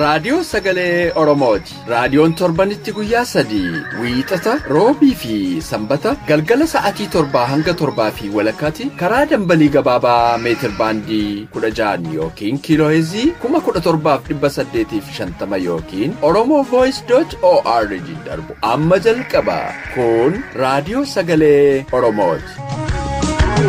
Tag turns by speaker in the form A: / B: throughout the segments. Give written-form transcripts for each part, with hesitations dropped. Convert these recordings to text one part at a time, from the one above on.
A: raadiyoo sagalee Oromooti. Raadiyoon torbanitti guyyaa 3 wiixata roobii fi sanbata galgala sa'aatii 7 hanga 7 fi walakkaatti karaa dambalii gabaabaa meetir baandii 16 yookiin kiilooheezii 17,850 yookiin oromovoice.org darbu amma jalqaba. Kun raadiyoo sagalee Oromooti.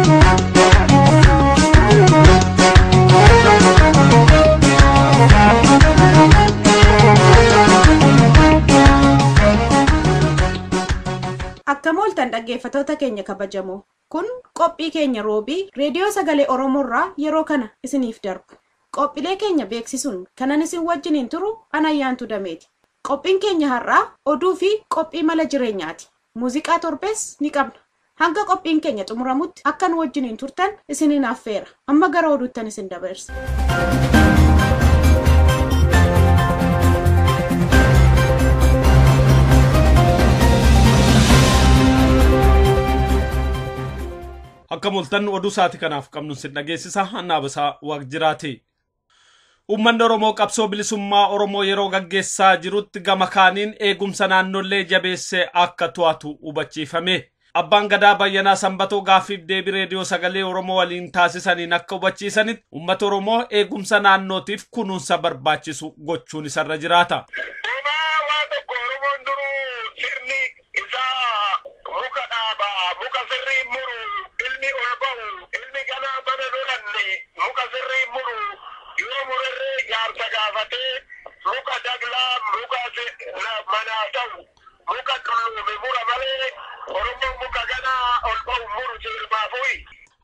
B: Akkam ooltan dhaggeeffattoota keenya kabajamoo. Kun qophii keenya roobii reediyoo sagalee Oromoorraa yeroo kana isiniif darbu. Qophiilee keenya beeksisuun kanan isin wajjiniin turu Anayyaantu Dameeti. Qophiin keenya har'aa oduu fi qophii mala jireenyaati. Muuziqaa torbees ni qabna. Hanga qophiin keenya xumuramutti akka nu wajjiniin turtan isiniin affeera. Amma gara oduuttan isin dabarsa.
C: Akkam ooltan oduu saati kanaaf qabnu sin dhageessisa Annaabasaa Waaqjiraati. Uummanni Oromoo qabsoo bilisummaa Oromoo yeroo gaggeessaa jirutti gama kaaniin eegumsa naannollee jabeessee akka to'atu hubachiifame. Abbaan Gadaa Bayyanaa Sanbatoo gaaffiif deebii reediyoo sagalee Oromoo waliin taasisaniin akka hubachiisanitti uummata Oromoo eegumsa naannootiif kunuunsa barbaachisu gochuun isarra jiraata.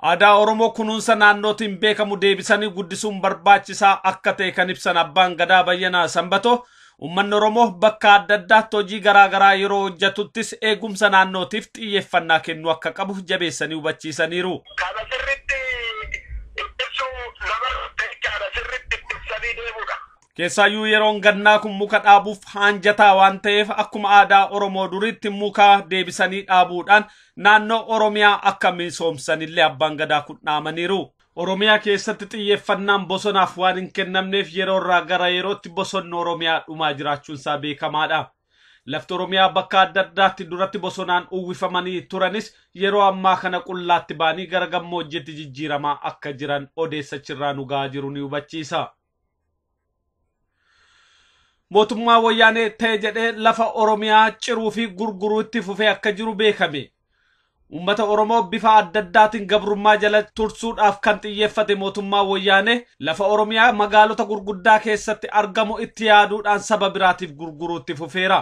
C: Aadaa Oromoo kunuunsa naannootiin beekamu deebisanii guddisuun barbaachisaa akka ta'e kan ibsan Abbaan Gadaa Bayyanaa Sanbatoo uummanni Oromoo bakka adda addaatti hojii garaagaraa yeroo hojjetuttis eegumsa naannootiif xiyyeeffannaa kennuu akka qabu jabeessanii hubachiisaniiru. Keessaayyuu yeroon gannaa kun muka dhaabuuf hanjataa waan ta'eef akkuma aadaa Oromoo duriitti muka deebisanii dhaabuudhaan naannoo Oromiyaa akka misoomsanillee Abbaan Gadaa kun dhaamaniiru. Oromiyaa keessatti xiyyeeffannaan bosonaaf waan hin kennamneef yeroorraa gara yerootti bosonni Oromiyaa dhumaa jiraachuunsaa beekamaadha. Lafti Oromiyaa bakka adda addaatti duratti bosonaan uwwifamanii turanis yeroo ammaa kana qullaatti baanii gara gammoojjiitti jijjiiramaa akka jiran odeessachirraa nu gahaa jiru ni hubachiisa. Mootummaa wayyaanee ta'e jedhee lafa Oromiyaa ciruu fi gurguruu itti fufee akka jiru beekame. Uummata Oromoo bifa adda addaatiin gabrummaa jala tursuudhaaf kan xiyyeeffate mootummaa wayyaanee lafa Oromiyaa magaalota gurguddaa keessatti argamu itti yaaduudhaan saba biraatiif gurguruu itti fufeera.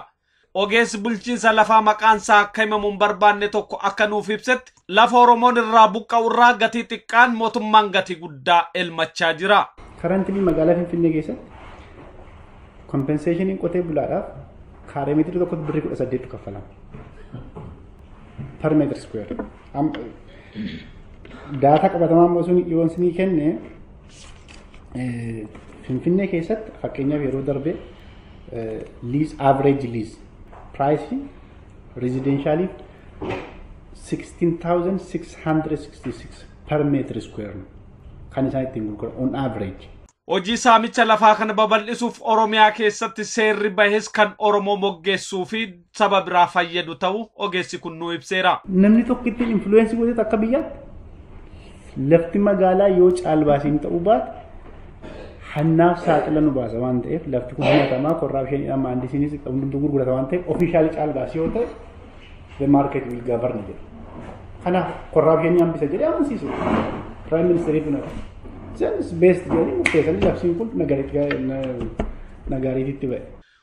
C: Ogeessi bulchiinsa lafaa maqaansaa akka himamu hin barbaanne tokko akka nuuf ibsetti lafa Oromoon irraa buqqa'u irraa gatii xiqqaan mootummaan gatii guddaa elmachaa jira.
D: Karantii magaalaa Finfinnee keessatti compensation in qotee bulaadhaaf kaaree meetirii tokkotti birrii 18 kaffalama per meter square. Daataa qabatamaa moosun yoon sinii kenne Finfinnee keessatti fakkeenyaaf yeroo darbe lease average lease price residential 16,666 per meter square kan isaan ittiin gurguran on average.
C: Hojii saamicha lafaa kana babal'isuuf Oromiyaa keessatti seerri bahes kan Oromoo moggeessuu fi saba biraa fayyadu ta'uu ogeessi kun nu ibseera.
D: Namni tokko ittiin influence godhate akka biyyaatti lafti magaalaa yoo caalbaasiin ta'uu baate hannaaf saaxila nu baasa waan ta'eef lafti kun himatamaa korraapshinii amma handisiinis qabdu gurgurata waan ta'eef officially caalbaasii yoo ta'e the market will govern jedha. Kanaaf korraapshinii hambisa jedhee amansiisu Prime Minister kun Just based on murteessanii labsiin kun nagaariitti ba'e.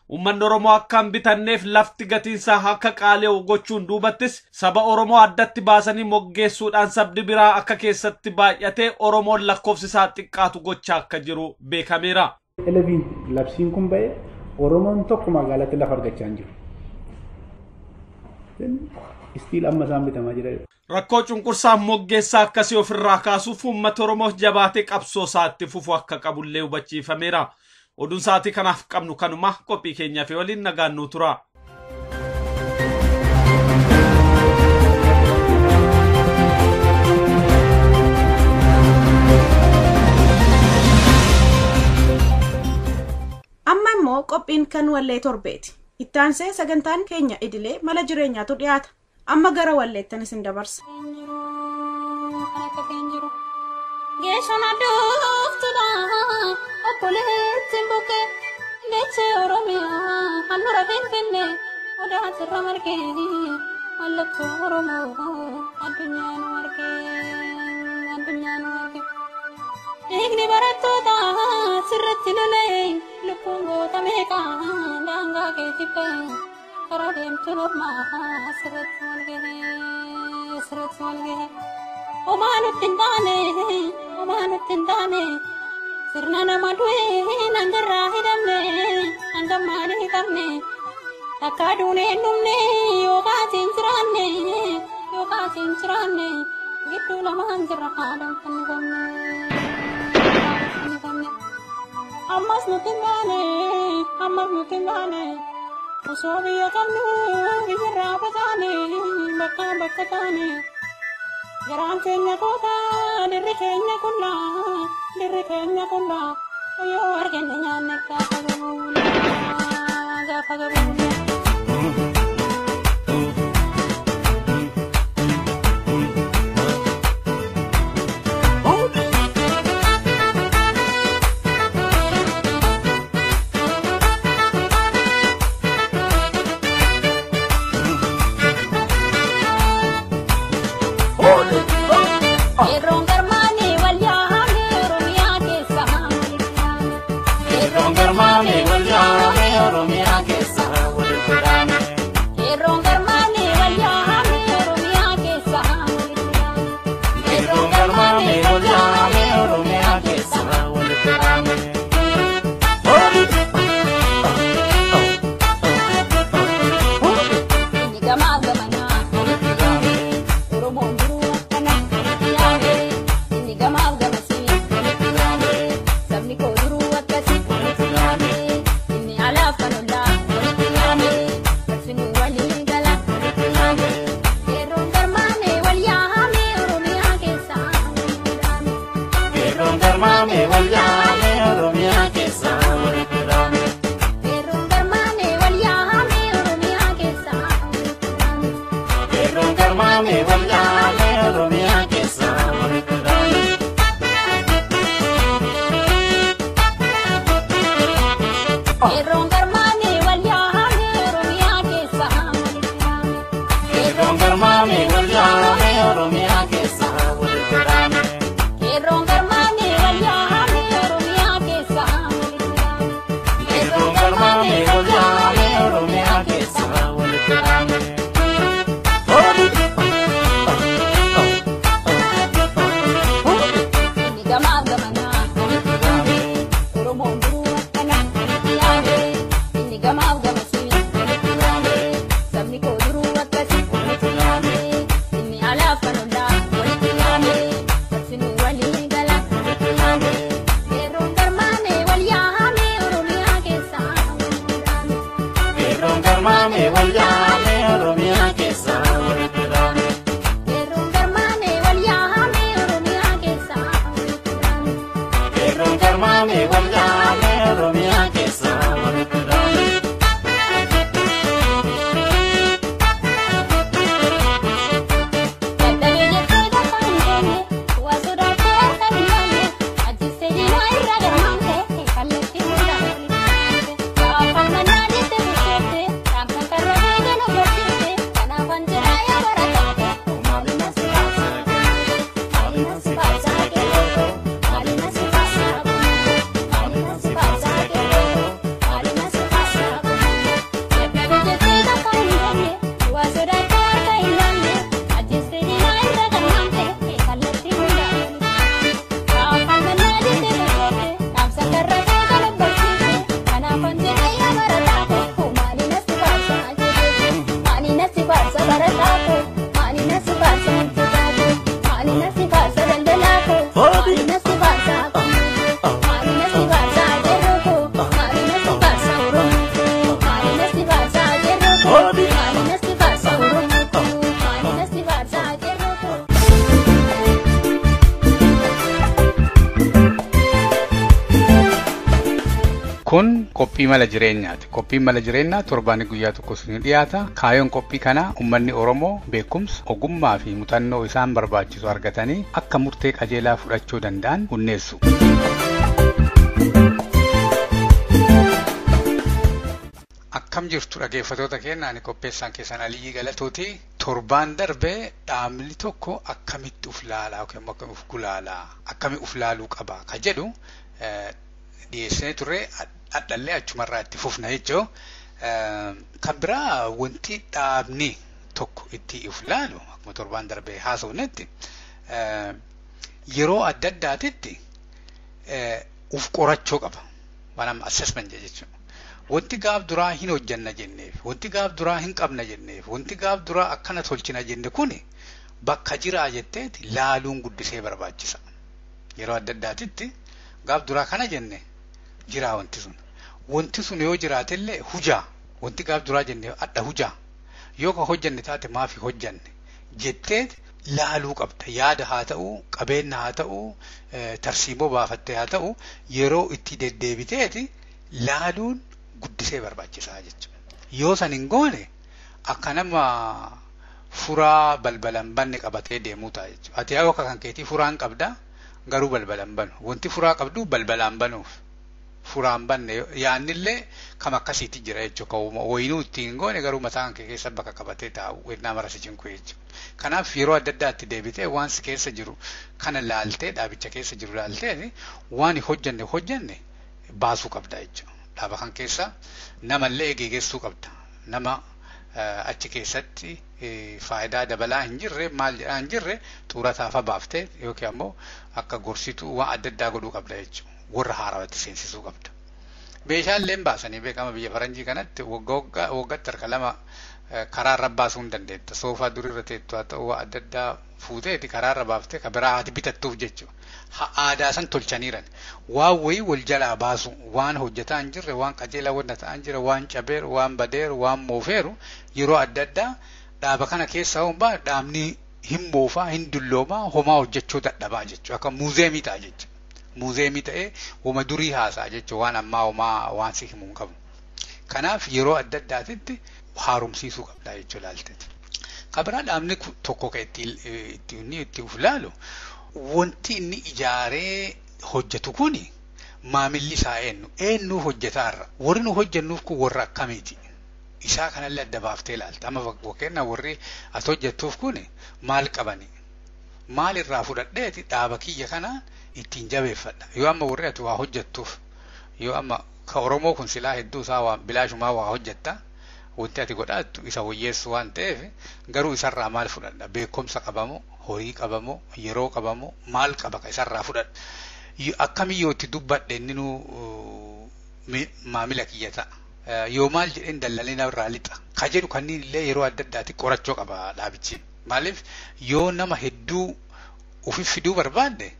C: Uummanni Oromoo akkaan bitanneef lafti gatiinsaa akka qaale'u gochuun duubattis saba Oromoo addatti baasanii moggeessuudhaan sabdi biraa akka keessatti baay'atee Oromoon lakkoofsisaa xiqqaatu gochaa akka jiru beekameera.
D: Labsiin kun ba'e Oromoon tokko magaalatti lafa argachaa hin jiru. Istiil amma isaan bitamaa jira.
C: Rakkoo cunqursaa moggeessaa akkasii ofirraa kaasuuf uummata Oromoo jabaatee qabsoo isaatti fufu akka qabullee hubachiifameera. Oduun sa'aatii kanaaf qabnu kanuma qophii keenyaaf waliin nagaan nu tura.
B: Amma qophiin kan wallee torbeeti. Ittaansee sagantaan keenya idilee mala jireenyaatu dhiyaata. Amma gara walleettan isin dabarsa.
E: Geeshona dooftudha obboleetti buke beekse Oromiyaa handhuura Finfinnee odaa sirra margee mallattoo Oromoo addunyaan margee. Dhiigni barattoota sirratti lolee lubbuun goota meeqaa daangaa keetti ba'e karaa deemtu normaa sirratti walgahee. Omaa nutti hin taane sirna nama du'e nangarraa hidhamne hanga maalii hiikamne takka duuneen dhumne yookaan jiraanne gidduu lamaan jirra haadhaan fannifamne. Ammas nutti hin baane osoo biyya qabnu biyyarraa facaane bakka taane. Garaan keenya koota dirri keenya kullaa yoo argine nyaanne gaafa gabuudha.
F: Kun qophii mala jireenyaati. Qophiin mala jireenyaa torbaan guyyaa tokko ni dhiyaata. Kaayoon qophii kana uummanni Oromoo beekumsa, ogummaa fi muuxannoo isaan barbaachisu argatanii akka murtee qajeelaa fudhachuu danda'an hundeessu. Akkam jirtu dhaggeeffattoota keenya, ani qopheessaan keessan Aliyyi Galatooti. Torbaan darbee dhaabni tokko akkamitti uf laalaa yookiin akkamitti uf gulaalaa, akkamitti uf laaluu qaba ka jedhu dhiyeessinee turre adhallee achumarraa itti fufna jechuun. Kan biraa wanti dhaabni tokko itti uf laalu akkuma torbaan darbee haasofnetti yeroo adda addaatitti uf qorachuu qaba. Waan amma assessment jechuudha. Wanti gaaf duraa hin hojjanna jenneef, wanti gaaf duraa hin qabna jenneef, wanti gaaf duraa akkana tolchina jenne kuni bakka jiraa jetteeti laaluun guddisee barbaachisa. Yeroo adda addaatitti gaaf duraa kana jenne jiraa wanti sun. Wanti sun yoo jiraatillee hujaa. Wanti gaaf duraa jenne adda hujaa. Yoo ka hojjanne taate maafi hojjanne jetteeti laaluu qabda. Yaada haa ta'uu, qabeenya haa ta'uu, tarsiimoo baafattee haa ta'uu, yeroo itti deddeebiteeti laaluun guddisee barbaachisaa jechuudha. Yoo san hin goone akka nama furaa balbalan banne qabatee deemuu ta'a jechuudha. Ati yoo kan keetii furaan qabda garuu balbalan banu. Wanti furaa qabdu balbalaan banuuf furaan banne yaannillee kam akkasiitti jira jechuudha. Wayinuu ittiin hin goone garuu mataan kee keessa bakka qabatee taa'u wennaa marasi jinkuu jechuudha. Kanaaf yeroo adda addaatti deebitee waan si keessa jiru kana laaltee dhaabicha keessa jiru laaltee waan hojjanne baasuu qabda jechuudha. Dhaaba kan keessa namallee geeggeessuu qabda. Nama achi keessatti faayidaa dabalaa hin jirre maal jedhaa hin jirre xurataafa baaftee yookiin ammoo akka gorsituu waan adda addaa godhuu qabda jechuudha. Warra haarawatti seensisuu qabda. Meeshaaleen baasanii beekama biyya faranjii kanatti waggaatti harka lama karaarra baasuu hin dandeetta. Soofaa durirra teettu haa ta'u waan adda addaa fuuteeti karaarra baaftee ka biraa haati bitattuuf jechuudha. Aadaa san tolchaniiran waan wayii wal jalaa baasu waan hojjetaa hin jirre waan qajeelaa wanta ta'an jira waan cabeeru waan badeeru waan moofeeru yeroo adda addaa dhaaba kana keessa hombaa dhaabni hin moofaa hin dulloomaa homaa hojjechuu dadhabaa jechuudha. Akka muuzeemii ta'a jechuudha. Muuzeemii ta'ee wama durii haasaa jechuudha waan ammaa homaa waan si himuu hin qabu. Kanaaf yeroo adda addaatitti haaromsiisuu qabda jechuudha laalteeti. Kabiraa dhaabni tokko kan itti uf laalu wanti inni ijaaree hojjetu kuni maamilli isaa eenyu hojjetaarra warri nu hojjennuuf kun warra akkamiiti isaa kanallee adda baaftee ilaalta. Amma fakkeenyaaf warri as hojjettuuf kuni maal qabani maal irraa fudhadheeti dhaaba kiyya kanaan ittiin jabeeffadha. Yoo amma warri ati waa hojjettuuf yoo amma ka Oromoo kun silaa hedduu isaa waan bilaashumaa waa hojjetta wanti ati godhattu isa wayyeessu waan ta'eef garuu isarraa maal fudhadha beekumsa qabamu horii qabamu yeroo qabamu maal qaba ka isarraa fudhadha. Akkamii yoo itti dubbadhe inni maamila kiyya ta'a. Yoo maal jedheen dallalina irraa lixa ka jedhu kanneen illee yeroo adda addaatti qorachuu qaba dhaabichi. Maaliif yoo nama hedduu ofiif fiduu barbaadde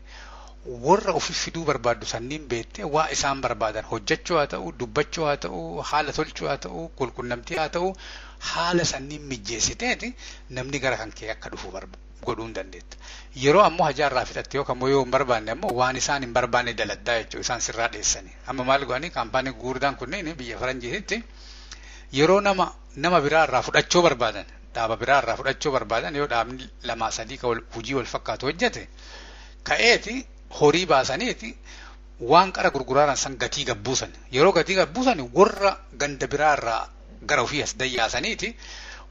F: warra ofiif fiduu barbaaddu sanniin beettee waa isaan barbaadan hojjechuu haa ta'u dubbachuu haa ta'u haala tolchuu haa ta'u qulqunnamtii haa ta'u haala sanniin mijjeessiteeti namni gara kan kee akka dhufu godhuu hin dandeetta. Yeroo ammoo hajaarraa fidhatte yookaan yoo hin barbaanne ammoo waan isaan hin barbaanne daladdaa jechuudha isaan sirraa dheessanii. Amma maal godhanii kaampaanii gurguddaan kunneen biyya faranjiitti yeroo nama biraarraa fudhachuu barbaadan dhaaba biraarraa fudhachuu barbaadan yoo dhaabni lamaa sadii ka hojii wal fakkaatu hojjete ka'eeti horii baasaniiti waan qara gurguraaran san gatii gabbuusan yeroo gatii gabbuusan warra ganda biraarraa gara ofii as dayyaasaniiti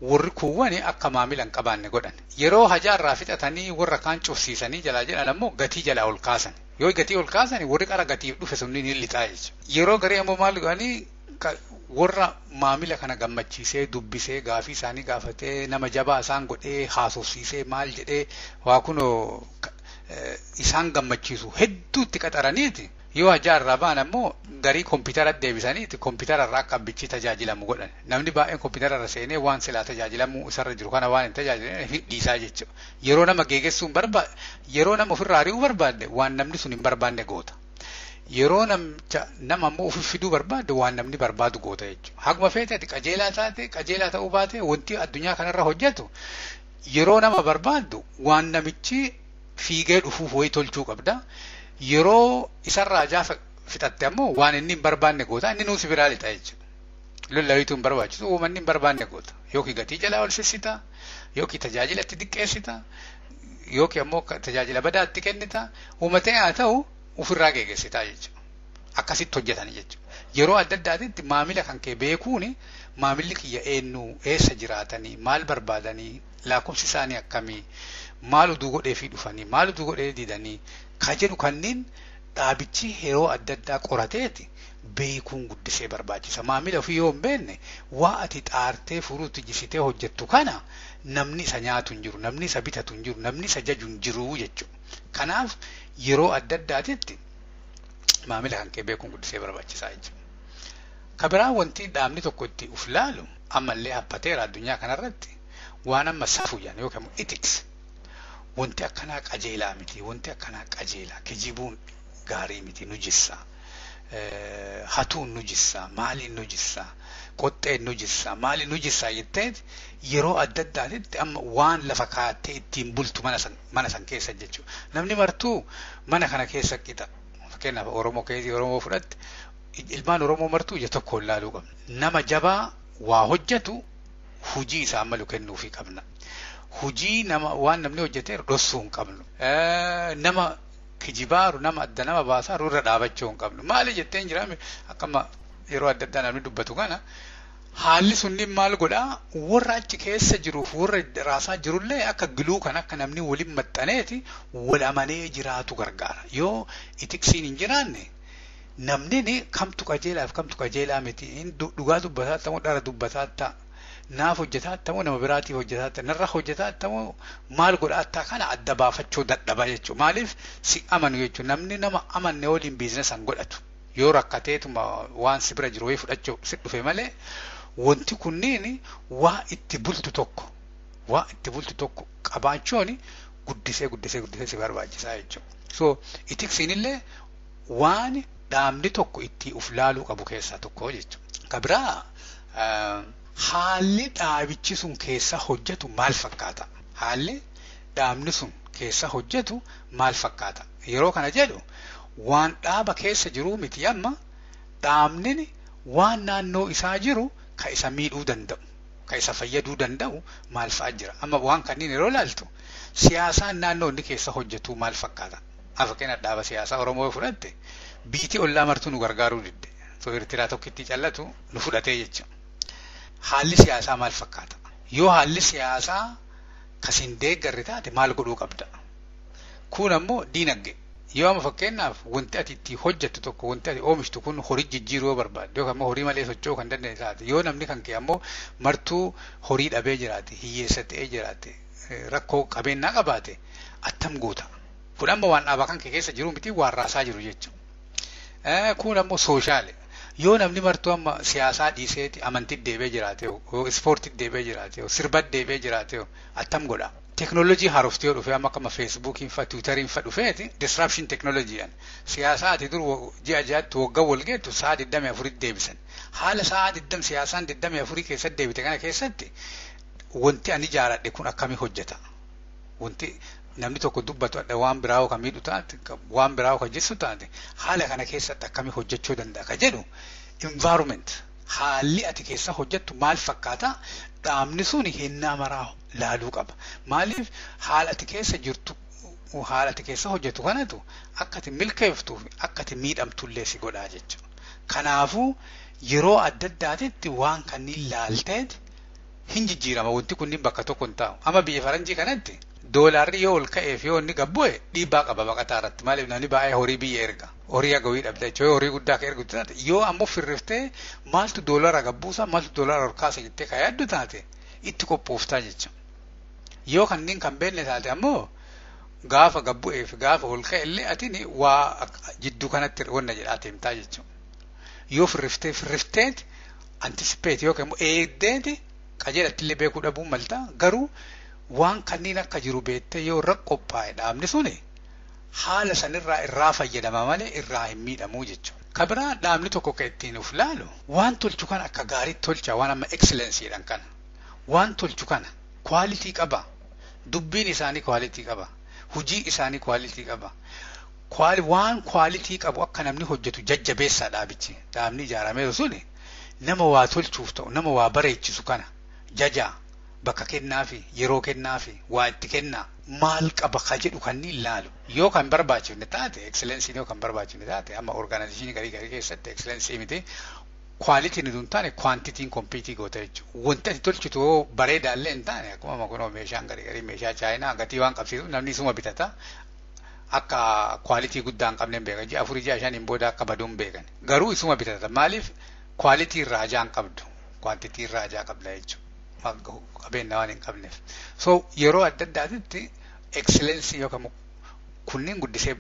F: warri kuuwwani akka maamila hin qabaanne godhan yeroo hajaarraa fixatanii warra kaan cufsiisanii jalaa jedhan ammoo gatii jalaa ol kaasan yoo gatii ol kaasan warri qara gatiif dhufe sunniin hin lixaa jechuudha. Yeroo garee ammoo maal godhanii warra maamila kana gammachiisee dubbisee gaafii isaanii gaafatee nama jabaa isaan godhee haasofsiisee maal jedhee waa kunoo isaan gammachiisu hedduutti qaxaraniiti yoo hajaarraa ba'an ammoo garii kompiitara deebisaniiti kompiitararraa akka abbichi tajaajilamu godhan namni baay'een kompiitararra seenee waan silaa tajaajilamuu isarra jiru kana waan hin tajaajilamne dhiisaa jechuudha. Yeroo nama geegessuu yeroo nama ofirraa ari'uu barbaadde waan namni sun hin barbaanne goota. Yeroo nama ammoo ofiif fiduu barbaadde waan namni barbaadu goota jechuudha. Haguma feeteeti qajeelaa ta'uu baate wanti addunyaa kanarra hojjetu yeroo nama barbaaddu waan namichi fiigee dhufuuf wayii tolchuu qabda. Yeroo isarraa fixatte ammoo waan inni hin barbaanne goota inni nuusi biraa lixa jechuudha. Lollawiitu hin barbaachisu uumanni hin barbaanne goota. Yookiin gatii jalaa ol sissita, yookiin tajaajila itti xiqqeessita, yookiin ammoo tajaajila badaatti kennita. Uumatee haa ta'u ofirraa geeggeessitaa jechuudha. Akkasitti hojjetan jechuudha. Yeroo adda addaatitti maamila kan kee beekuuni maamilli kiyya eenyu eessa jiraatanii maal barbaadanii lakkoofsi isaanii akkamii maal uduu godheefii dhufanii maal uduu godhee didanii ka jedhu kanneen dhaabichi yeroo adda addaa qorateeti beekuun guddisee barbaachisa. Maamila ofii yoo hin beekne waa ati xaartee furuutti jisitee hojjettu kana namni isa nyaatu hin jiru, namni isa bitatu hin jiru, namni isa jaju hin jiru jechuudha. Kanaaf yeroo adda addaatitti maamila kan kee beekuun guddisee barbaachisaa jechuudha. Kabiraa wanti dhaabni tokko itti uf laalu ammallee haphateera addunyaa kanarratti waan amma safuu jedhan yookaan ethics wanti akkanaa qajeelaa miti, wanti akkanaa qajeelaa kijibuun gaarii miti nu jissa. Hatuun nu jissa, maaliin nu jissa, qoxxeen nu jissa, maaliin nu jissa jettee yeroo adda addaatitti amma waan lafa kaa'attee ittiin bultu mana san keessa jechuudha. Namni martuu mana kana keessa qixa. Fakkeenyaaf Oromoo keessi Oromoo fudhatte ilmaan Oromoo martuu ija tokko ilaaluu qabna. Nama jabaa waa hojjetu hujii isaa malu kennuufii qabna. Hujii waan namni hojjetee dhossuu hin qabnu. Nama kijibaaru nama adda nama baasaa irra dhaabachuu hin qabnu. Maali jetteen jiraame akkama yeroo adda addaa namni dubbatu kana haalli sunniin maal godhaa warra achi keessa jiruuf warra raasaa jirullee akka giluu kan akka namni waliin maxxaneeti wal amanee jiraatu gargaara. Yoo itiksiin hin jiraanne namni kamtu qajeelaaf kamtu qajeelaa miti dhugaa dubbataa ta'uu dhara dubbataa ta'a. Naaf hojjetaa ta'uu nama biraatiif hojjetaa ta'a. Narra hojjetaa ta'uu maal godhaa ta'a kana adda baafachuu dadhaba jechuudha. Maaliif si amanu jechuudha. Namni nama amanne waliin biizinesan godhatu. Yoo rakkateetuma waan si bira jiru wayii fudhachuu si dhufe malee wanti kunniin waa itti bultu tokko qabaachuun guddisee si barbaachisaa jechuudha. So itiksiin illee waan dhaabni tokko itti uf laaluu qabu keessaa tokko jechuudha. Kabiraa haalli dhaabichi sun keessa hojjetu maal fakkaata? Haalli dhaabni sun keessa hojjetu maal fakkaata? Yeroo kana jedhu waan dhaaba keessa jiru miti amma dhaabni waan naannoo isaa jiru ka isa miidhuu danda'u, ka isa fayyaduu danda'u maal fa'a jira? Amma waan kanneen yeroo ilaaltu siyaasaan naannoo inni keessa hojjetu maal fakkaata? Fakkeenyaaf dhaaba siyaasaa Oromoo fudhatte biitii ollaa martuu nu gargaaruu didde. So Eertiraa tokkitti callatu nu fudhatee jechuudha. Haalli siyaasaa maal fakkaata? Yoo haalli siyaasaa kasiin deeggarri taate maal godhuu qabda? Kun ammoo diinagdee. Yoo amma fakkeenyaaf wanti ati itti hojjettu tokko wanti ati oomishtu kun horii jijjiiruu barbaadde yookaan ammoo horii malee socho'uu kan dandeenye taate yoo namni kan kee ammoo martuu horii dhabee jiraate hiyyeessa ta'ee jiraate rakkoo qabeenyaa qabaate attam goota. Kun amma waan dhaabaa kan kee keessa jiru miti waan raasaa jiru jechuudha. Kun ammoo sooshaale. Yoo namni martuu amma siyaasaa dhiiseeti amantii deebee jiraate ispoortii deebee jiraate sirba deebee jiraate attam godha. Teknoolojii haaroftii yoo dhufe amma akkama feesbuukiin fa tiwutariin fa dhufeeti disruption teknoolojiidhaan siyaasaa ati dur ji'a jaatti waggaa wal geettu sa'a 24 deebisan. Haala sa'a 20 siyaasaan 24 keessatti deebite kana keessatti wanti ani jaaladhe kun akkamii hojjeta? Wanti namni tokko dubbatu waan biraa kan miidhu taate waan biraa kan jessu taate haala kana keessatti akkamii hojjechuu danda'a ka jedhu environment haalli ati keessa hojjettu maal fakkaata? Dhaabni sun hennaa maraa laaluu qaba. Maaliif haala ati keessa jirtu haala ati keessa hojjettu kanatu akka ati milkeeftuu fi akka ati miidhamtullee si godhaa jechuudha. Kanaafuu yeroo adda addaatitti waan kanneen laalteet hin jijjiirama wanti kunniin bakka tokko hin taa'u. Amma biyya faranjii kanatti doolaarri yoo ol ka'eef yoo inni gabbu'e dhiibbaa qaba baqataa irratti. Maaliif namni baay'ee horii biyya erga. Horii agawii dhabda jechuudha. Horii guddaa ka ergu taate yoo ammoo firriftee maaltu doolaara gabbuusa maaltu doolaara ol kaasa jettee ka yaaddu taate itti qophooftaa jechuudha. Yoo kanneen kan beekne taate ammoo gaafa gabbu'eef gaafa ol ka'e illee atini waa jidduu kanatti wanna jedhaa deemtaa jechuudha. Yoo firrifteeti antisipeeti yookaan immoo eegdeeti qajeelatti illee beekuu dhabuun maltaa garuu waan kanneen akka jiru beektee yoo irra qophaa'e dhaabni suni haala sanirraa irraa fayyadama malee irraa hin miidhamuu jechuudha. Kabiraa dhaabni tokko kan ittiin uf laalu waan tolchu kana akka gaariitti tolcha waan amma excellensiidhaan kana waan tolchu kana kwaalitii qaba. Dubbiin isaanii kwaalitii qaba. Hujii isaanii kwaalitii qaba. waan kwaalitii qabu akka namni hojjetu jajjabeessaa dhaabichi. Dhaabni ijaaramee suni nama waa tolchuuf ta'u nama waa bareechisu kana jajaa bakka kennaafi yeroo kennaafi waa itti kennaa maal qaba ka jedhu kan ni ilaalu. Yoo kan barbaachifne taate excellence yoo kan barbaachifne taate amma organization garii keessatti excellence miti kwaalitiin hin taane quantity competing goota jechuudha. Wanta ati tolchitu bareedaallee hin taane akkuma kunoo meeshaan garii meeshaa chaayinaa gatii waan qabsiisu namni isuma bitata. Akka quality guddaan qabneen beekan ji'a 4-5 booda akka baduun beekan garuu isuma bitata maaliif quality raajaan qabdu quantity raajaa qabda jechuudha qabeenya waan hin qabneef so yeroo adda addaatti excellence yookaan kunniin guddisee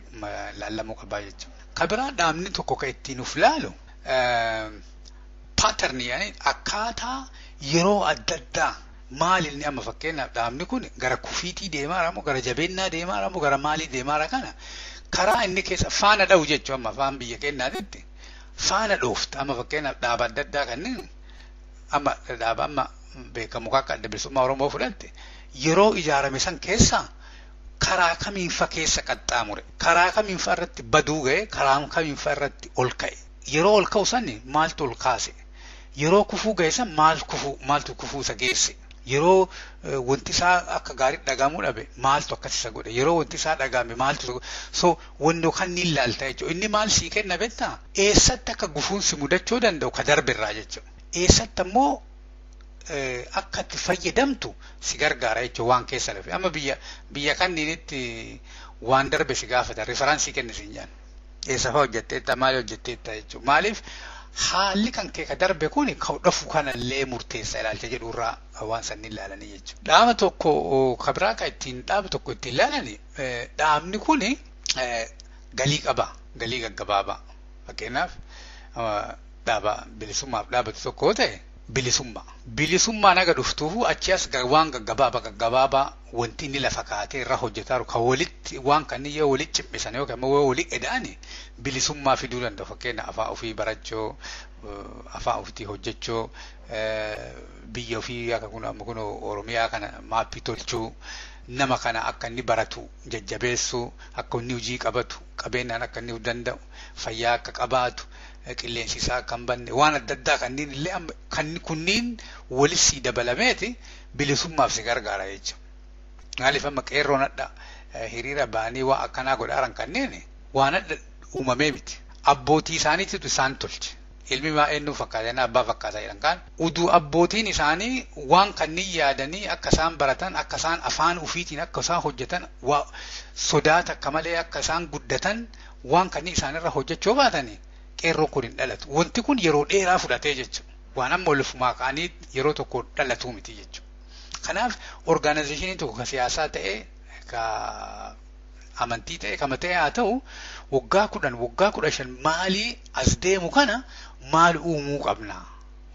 F: laallamuu qabaa jechuudha. Kabiraa dhaabni tokko kan ittiin uf laalu pattern yaani akkaataa yeroo adda addaa maal inni amma fakkeenyaaf dhaabni kun gara kufiitii deemaa moo gara jabeennaa deemaa moo gara maalii deemaa kana karaa inni keessa faana dha'u jechuun amma afaan biyya keenyaatti faana dhoofta amma fakkeenyaaf dhaaba adda addaa kanneen amma dhaaba amma beekamu akka adda bilisummaa Oromoo fudhatte yeroo ijaarame san keessa karaa kamiinfa keessa qaxxaamure karaa kamiinfa irratti baduu ga'e karaa kamiinfa irratti ol ka'e yeroo ol ka'u sanni maaltu ol kaase yeroo kufuu ga'e san maaltu kufuu isa geesse. Yeroo wanti isaa akka gaarii dhagaamuu dhabe maaltu akkas isa godhe yeroo wanti isaa dhagaame maaltu so wannoo kan ni ilaalta jechuudha. Inni maal sii kenna beektaa eessatti akka gufuun si mudachuu danda'u ka darbirraa jechuudha. Eessatti ammoo akka itti fayyadamtu si gargaara jechuudha waan keessa lafe. Amma biyya kanniinitti waan darbe si gaafata riferaansii kenna siin jaan eessa fa'aa hojjetteetta maali hojjetteetta jechuudha. Maaliif haalli kan kee ka darbe kun ka dhafu kanallee murteessa ilaalcha jedhurraa waan sanni ilaalanii jechuudha. Dhaaba tokko kabiraa kan ittiin dhaaba tokko ittiin ilaalanii dhaabni kun galii qaba galii gaggabaabaa fakkeenyaaf dhaaba bilisummaaf dhaabatu tokko ta'e bilisummaan aga dhuftuufu achi as waan gaggabaabaa wanti inni lafa kaatee irra hojjetaaru ka walitti waan kan yoo walitti cimmisan yookaan immoo walitti eda'ani bilisummaa fiduu danda'u fakkeenya afaan ofii barachuu afaan ofii hojjechuu biyya ofii akka kun Oromiyaa kana maappii tolchuu nama kana akka inni baratu jajjabeessuu akka inni hojii qabatu qabeenyaan akka inni danda'u fayyaa akka qabaatu qilleensi isaa kan banne waan adda addaa kanneen illee kunniin walisii dabalameeti bilisummaaf si gargaara jechuudha. Maaliif amma qeerroon adda hiriira ba'anii waa akkanaa godhaaran kanneen waan adda uumamee miti. Abbootii isaaniitu isaan tolche. Ilmi maa eenyu fakkaatan abbaa fakkaataa jedhan kan uduu abbootiin isaanii waan kanneen yaadanii akka isaan baratan akka isaan afaan ufiitiin akka isaan hojjetan sodaata akka malee akka isaan guddatan waan kanneen isaanirra hojjechuu baatanii qeerroon kun hin dhalatu. Wanti kun yeroo dheeraa fudhatee jechuudha. Waan amma olufumaa kaanii yeroo tokko dhalatuu miti jechuudha. Kanaaf organizationii tokko ka siyaasaa ta'ee ka amantii ta'e kama ta'e haa ta'u waggaa 15 maalii as deemu kana maal uumuu qabna.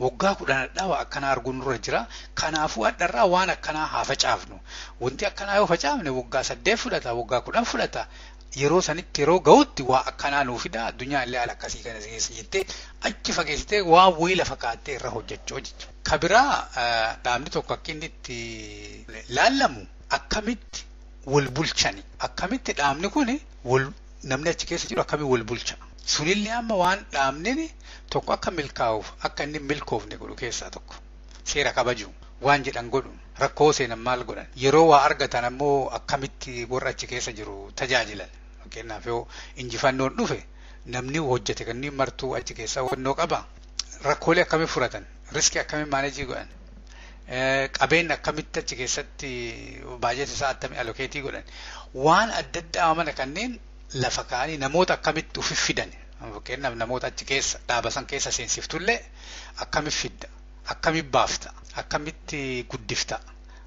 F: Waggaa 10 dhawa akkana arguun nurra jira. Kanaafuu addarraa waan akkanaa haa facaafnu. Wanti akkanaa yoo facaafne waggaa 8 fudhata waggaa 10 fudhata. Yeroo sanitti yeroo ga'utti waa akkanaa nuu fida addunyaa illee haala akkasii kana keessa jettee achi fageessitee waa wayii lafa kaattee irra hojjechuu jechuudha. Kabiraa dhaabni tokko akka inni itti laallamu akkamitti wal bulchani akkamitti dhaabni kun namni achi keessa jiru akkamitti wal bulcha. Sunillee amma waan dhaabni tokko akka milkaa'uuf akka inni milkoofne godhu keessaa tokko seera kabaju waan jedhan godhu rakkoo seenan maal godhan yeroo waa argatan ammoo akkamitti warra achi keessa jiru tajaajilan. Fakkeenyaaf yoo injifannoon dhufe namni hojjete kanneen martuu achi keessa hubannoo qaba. Rakkoolee akkamitti furatan riskii akkamitti maaneejii godhan qabeenya akkamitti achi keessatti baajata isaa attamitti allokeetii godhan waan adda addaa mana kanneen lafa kaanii namoota akkamitti ufi fidan. Fakkeenyaaf namoota achi keessa dhaaba san keessa seensiftullee akkamitti fidda akkamitti baafta akkamitti guddifta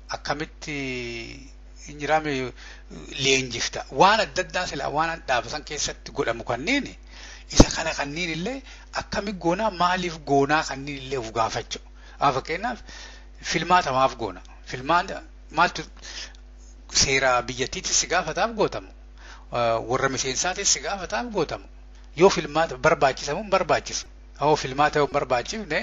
F: akkamitti injiraame leenjifta waan adda addaa sila waan dhaaba san keessatti godhamu kanneen isa kana kanneen illee akkamitti goonaa maaliif goonaa kanneen illee of gaafachuu. Fakkeenyaaf filmaata maaf goona filmaata maaltu seera biyyattiitti si gaafataaf gootamu warra miseensaatis si gaafataaf gootamu yoo filmaata barbaachisamu barbaachisu yoo filmaata yoo barbaachifne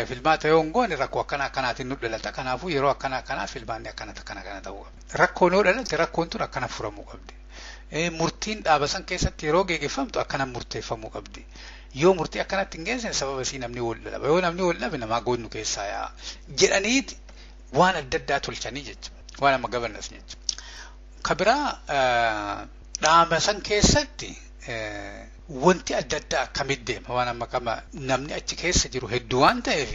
F: filmaata yoo ngoone rakkoo akkanaatiin nu dhalata. Kanaafuu yeroo akkanaa filmaanni akkana ta'uu qabdi. Rakkoon yoo dhalate rakkoon tun akkana furamuu qabdi. murtiin dhaaba san keessatti yeroo geggeeffamtu akkana murteeffamuu qabdi. Yoo murtii akkanatti hin geessine sababa isii namni wal dhalaba. Yoo namni wal dhabe namaa goonu keessaa yaa jedhaniiti waan adda addaa tolchanii jechuudha. Waan amma gabanas jechuudha. Kabiraa dhaaba san keessatti wanti adda addaa akkamitti deema waan amma kama namni achi keessa jiru hedduu waan ta'eef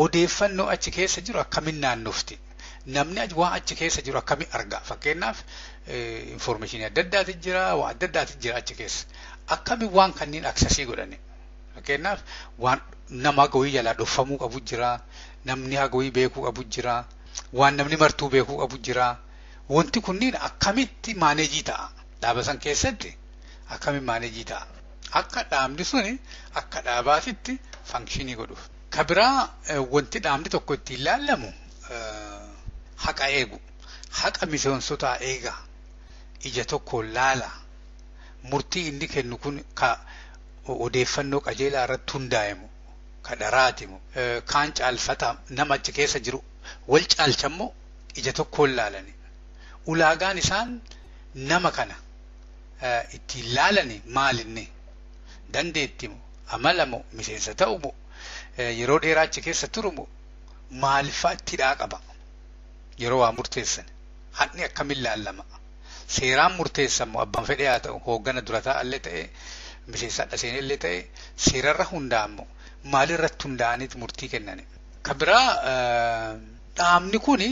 F: odeeffannoo achi keessa jiru akkamiin naannofti. Namni waan achi keessa jiru akkamiin argaa. Fakkeenyaaf information adda addaati jira, waan adda addaati jira achi keessa. Akkamiin waan kanneen aksesii godhani. Fakkeenyaaf waan nama hagawii jalaa dhofamuu qabu jira, namni hagawii beekuu qabu jira, waan namni martuu beekuu qabu jira. Wanti kunniin akkamitti maaneejii ta'a. Dhaaba san keessatti akkamiin maaneejii ta'a. Akka dhaabni suni akka dhaabaatitti fankshinii godhuuf. Kabiraa wanti dhaabni tokko itti ilaalamu haqa eegu. Haqa miseensotaa eega. Ija tokko laala. Murtii inni kennu kun ka odeeffannoo qajeelaa irratti hundaa'emu. Ka dharaatimu. Kaan caalfata nama achi keessa jiru wal caalchammoo ija tokko laalani. Ulaagaan isaan nama kana itti ilaalani maalinni dandeettimu amalamu miseensa ta'umu yeroo dheeraa achi keessa turumu maalifaa itti qaba yeroo waa murteessan hadni akkamiin laallama seeraan murteessamu abbaan fedhee haa ta'u hooggana dura taa'allee ta'e miseensa dhaseenillee ta'e seerarra hundaa'amu maalirratti hundaa'aniit murtii kennani. Kabiraa dhaabni kuni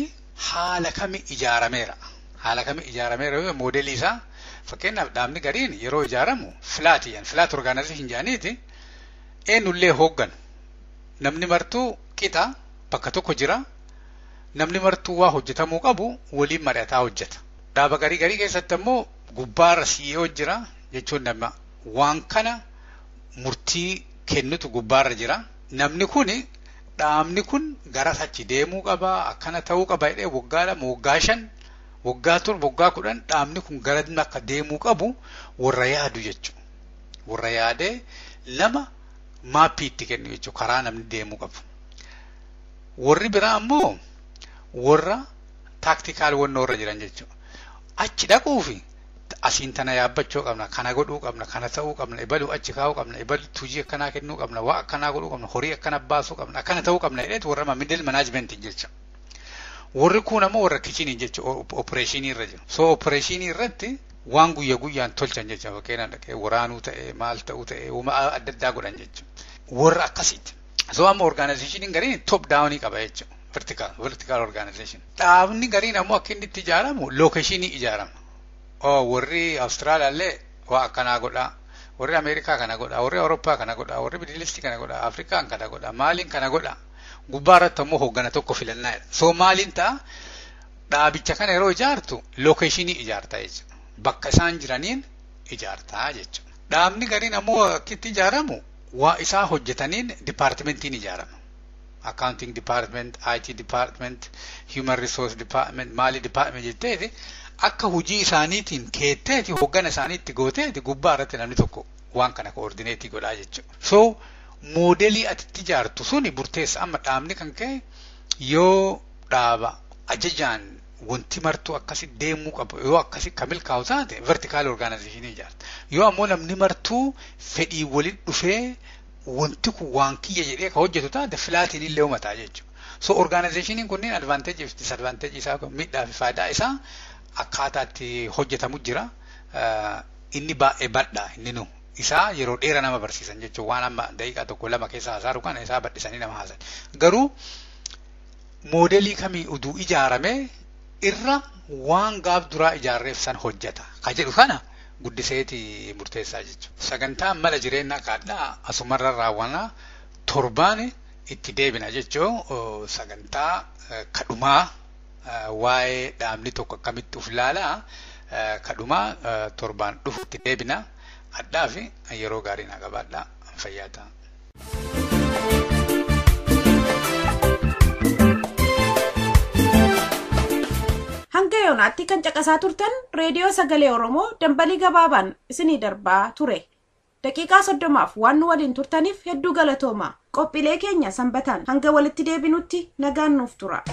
F: haala kami ijaarameera. Haala kami ijaarameera moodelii isaa fakkeenyaaf dhaabni gariin yeroo ijaaramu filaatiyan filaat orgaanizii jaaniiti eenyullee hooggan namni martuu qixa bakka tokko jira namni martuu waa hojjetamuu qabu waliin mari'ataa hojjeta. Dhaaba garii keessatti immoo gubbaarra CEO jira jechuun nama waan kana murtii kennutu gubbaarra jira. Namni kuni dhaabni kun gara sachi deemuu qaba akkana ta'uu qaba jedhee waggaadha waggaa 5 waggaa 7 waggaa 10 dhaabni kun gara akka deemuu qabu warra yaadu jechuudha. Warra yaadee lama maappii itti kennu jechuudha karaa namni deemuu qabu. Warri biraa ammoo warra taaktikaal wannoo irra jiran jechuudha. Achi dhaquufi asiin tana yaabbachuu qabna kana godhuu qabna kana ta'uu qabna ibaluu achi kaa'uu qabna ibaluu tujii akkanaa kennuu qabna waa akkanaa godhuu qabna horii akkana baasuu qabna akkana ta'uu qabna jedheetu warra middle management jechuudha. Warri kun ammoo warra kitchenii jechuudha opereeshinii irra jiru. So opereeshinii irratti waan guyyaa guyyaan tolchan jechuudha fakkeenyaaf dhaqee waraanuu ta'e maal ta'uu ta'e uumaa adda addaa godhan jechuudha. Warra akkasiiti. So amma organizationin gariin top downii qaba jechuudha. Vertical organization. Dhaabni gariin ammoo akka inni itti ijaaramu lookeshinii ijaarama. Warri Austraaliyaallee waa akkanaa godhaa. Warri Ameerikaa kana godhaa. Warri Awurooppaa kana godhaa. Warri Midilistii kana godhaa. Afrikaan kana godhaa. Maaliin kana godhaa. Gubbaarratti ammoo hooggana tokko filannaa jedha. So maaliin ta'a dhaabicha kana yeroo ijaartu lookeshinii ijaartaa jechuudha. Bakka isaan jiraniin ijaartaa jechuudha. Dhaabni gariin ammoo akkitti ijaaramu waa isaa hojjetaniin dipaartimentiin ijaarama. Accounting department, IT department, human resource department, Mali department jetteeti akka hojii isaaniitiin keetteeti hooggana isaaniitti gooteeti gubbaarratti namni tokko waan kana koordineetii godhaa jechuudha. So moodelii atitti ijaartu suni murteessa amma dhaabni kan ka'e yoo dhaaba ajajaan wanti martuu akkasi deemuu qabu yoo akkasi kamil kaa'u taate vertical organization ijaarta. Yoo ammoo namni martuu fedhii waliin dhufee wanti kun waan kiyya jedhee ka hojjetu taate filaatiin illee uumataa jechuudha. So organizationin kunneen advantage fi disadvantage isaa miidhaa fi faayidaa isaa akkaataa itti hojjetamu jira. Inni baay'ee badhaa inni nu isaa yeroo dheeraa nama barsiisan jechuudha waan amma daqiiqaa tokko lama keessa haasaaru kana isaa badhisanii nama haasan. Garuu moodelii kamii uduu ijaarame irra waan gaaf duraa ijaarreef san hojjeta. Ka jedhu kana guddiseeti murteessaa jechuudha. Sagantaa mala jireenyaa kaadhaa asumarra raawwanna torbaan itti deebina jechuun sagantaa kadhumaa waa'ee dhaabni tokko akkamitti uf ilaalaa kadhumaa torbaan dhufu itti deebina. Addaa fi yeroo gaarii na qabaadhaa fayyaa ta'a.
B: Hanga yoonaatti kan caqasaa turtan reediyoo sagalee Oromoo dambalii gabaabaan isinii darbaa ture. Daqiiqaa 30f waan nu waliin turtaniif hedduu galatooma. Qophiilee keenya sanbataan hanga walitti deebinutti nagaan nuuf tura.